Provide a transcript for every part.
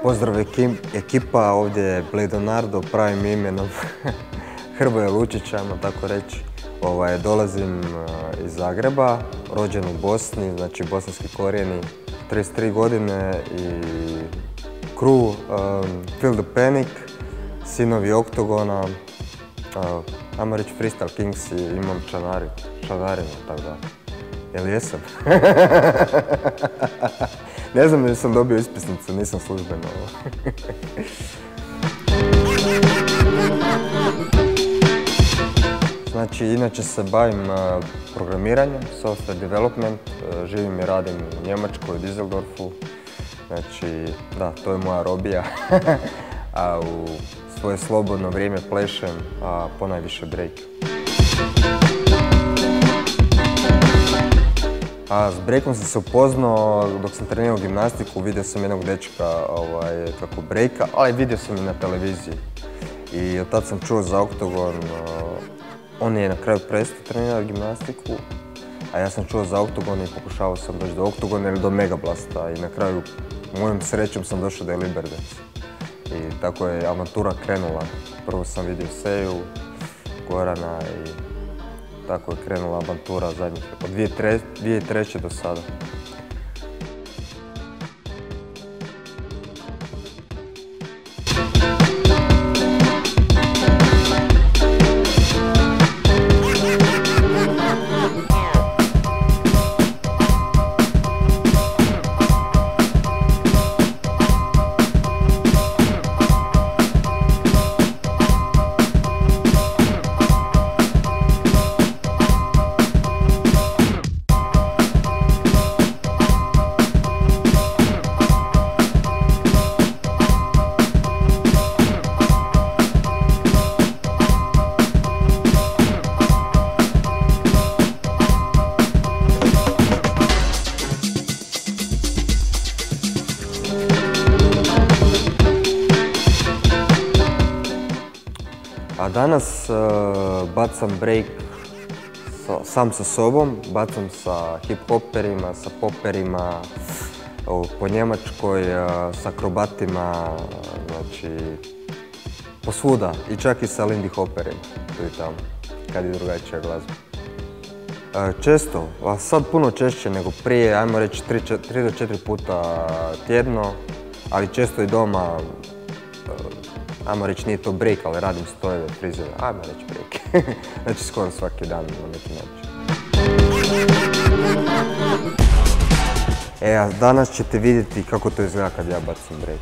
Pozdrav ekipa, ovdje je Bledonardo, pravim imenom Hrvoje Lučić, ajmo tako reći. Dolazim iz Zagreba, rođen u Bosni, znači bosanski korijeni, 33 godine i crew Feel the Panic, Sinovi Oktogona, ajmo reći Freestyle Kings i imam članarinu, tako da. Jel jesam? Ne znam da sam dobio ispisnicu, nisam službeno. Znači, inače se bavim programiranjem, software development, živim i radim u Njemačkoj, u Düsseldorfu. Znači, da, to je moja robija. A u svoje slobodno vrijeme plešem, a ponajviše break. A s breakom sam se upoznao dok sam trenirao gimnastiku, vidio sam jednog dečka kako breaka, ali vidio sam i na televiziji. I od tad sam čuo za Oktogon, on je na kraju prestao trenirati gimnastiku, a ja sam čuo za Oktogon i pokušavao sam doći do Oktogona ili do Megablasta i na kraju, mojom srećom, sam došao do Liberdance. I tako je avantura krenula. Prvo sam vidio Seju, Gorana i tako je krenula avantura zadnjih, od 2003. do sada. A danas bacam break sam sa sobom, bacam sa hip-hoperima, sa poperima, po Njemačkoj, s akrobatima, znači posvuda i čak i sa lindy hoperima, tu i tamo, kad je drugačija glazba. Često, a sad puno češće nego prije, ajmo reći 3 do 4 puta tjedno, ali često i doma. Ajmo reći, nije to break, ali radim stojeve, frizere, ajmo reći break. Znači skoro svaki dan na neki način. A danas ćete vidjeti kako to izgleda kad ja bacim break.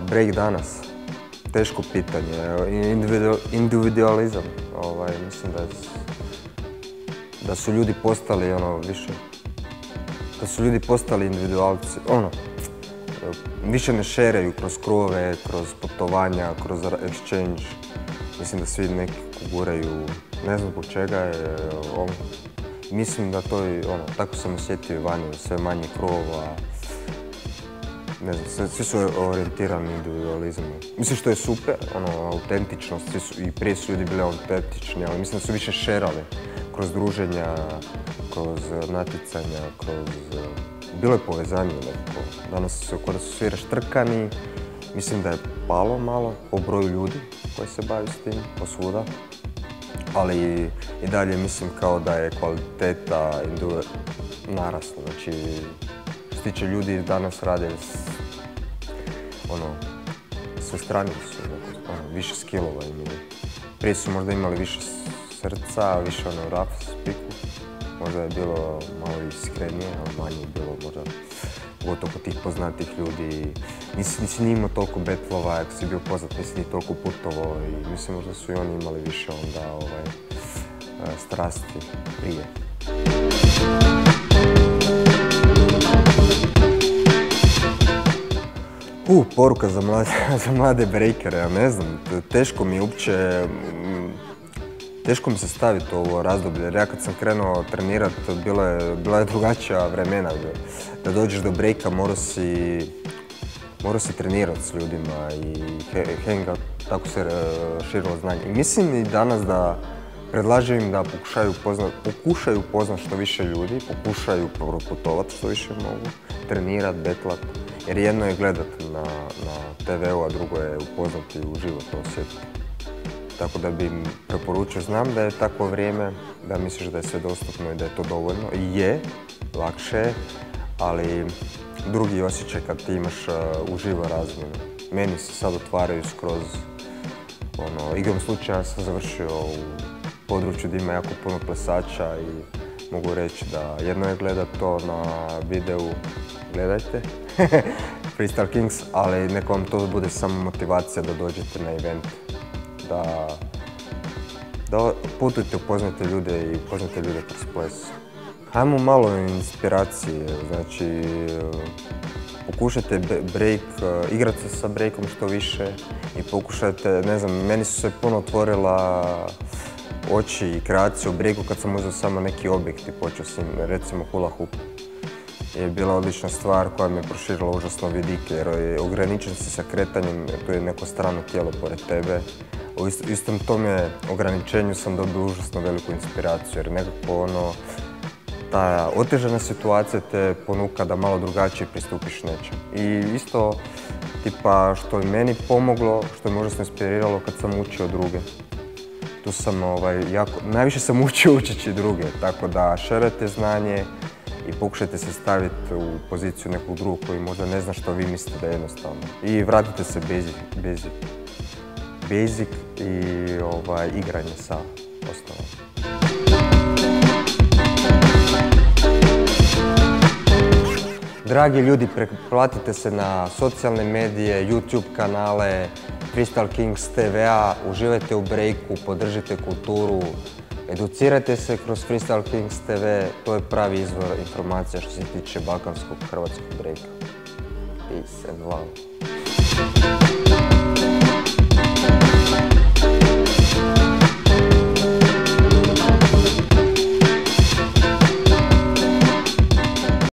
Break danas, teško pitanje, individualizam, mislim da su ljudi postali više, da su ljudi postali individualci, više ne šeraju kroz krove, kroz putovanja, kroz exchange, mislim da svi neki guraju, ne znam zbog čega, mislim da to je, tako sam osjetio i vani, sve manje krova. Ne znam, svi su orijentirani individualizmu. Mislim što je super, autentičnost, i prije su ljudi bili autentični, ali mislim da su više šerali kroz druženja, kroz natjecanja, bilo je povezanje nekako. Danas su kod da su svi raštrkani, mislim da je palo malo po broju ljudi koji se bavi s tim, posvuda. Ali i dalje mislim kao da je kvaliteta narasla, znači što se tiče ljudi danas rade sve straniji su, više skillova imaju. Prije su možda imali više srca, više rap spiku. Možda je bilo malo iskrenije, ali manje je bilo možda gotovo kod tih poznatih ljudi. Nisi ni imao toliko betlova, ako si bio poznat, nisi ni toliko putovao i mislim možda su i oni imali više onda strasti prije. Poruka za mlade breakere, ja ne znam, teško mi se staviti u ovo razdoblje, jer ja kad sam krenuo trenirati, bila je drugačija vremena. Da dođeš do breaka morao si trenirati s ljudima i hangout, tako se širilo znanje. I mislim i danas da predlažem im da pokušaju upoznati što više ljudi, pokušaju putovati što više mogu, trenirati, betlati. Jer jedno je gledati na TV-u, a drugo je upoznati uživo to osjetiti. Tako da bi im preporučio, znam da je takvo vrijeme, da misliš da je sve dostupno i da je to dovoljno. I je, lakše je, ali drugi osjećaj kad ti imaš uživo razmjenu. Meni se sad otvaraju skroz, igrom slučaja sam završio u području gdje ima jako puno plesača i mogu reći da jedno je gledat to na videu, gledajte, Freestyle Kings, ali neka vam to bude samo motivacija da dođete na event. Da putujte, upoznajte ljude i upoznajte ljude kroz ples. Hajmo malo inspiracije, znači pokušajte igrati se sa breakom što više i pokušajte, ne znam, meni su se puno otvorila oči i kreacije u breaku kad sam uzeo samo neki objekt i počeo s njim, recimo hula hoop. Je bila odlična stvar koja mi je proširila užasno vidike, jer ograničen si sa kretanjem, tu je neko strano tijelo pored tebe. U istom tome ograničenju sam dobio užasno veliku inspiraciju, jer nekako ta otežana situacija te ponuka da malo drugačije pristupiš nečem. I isto, tipa, što je meni pomoglo, što je možda inspiriralo kad sam učio druge. Tu sam najviše sam učeći druge, tako da šerajte znanje i pokušajte se staviti u poziciju nekog drugog koji možda ne zna što vi mislite da je jednostavno. I vratite se basic i igranje sa osnovom. Dragi ljudi, pretplatite se na socijalne medije, YouTube kanale, Freestyle Kings TV-a, uživajte u breaku, podržite kulturu, educirajte se kroz Freestyle Kings TV, to je pravi izvor informacija što se tiče balkanskog hrvatskog breaka. Peace and love.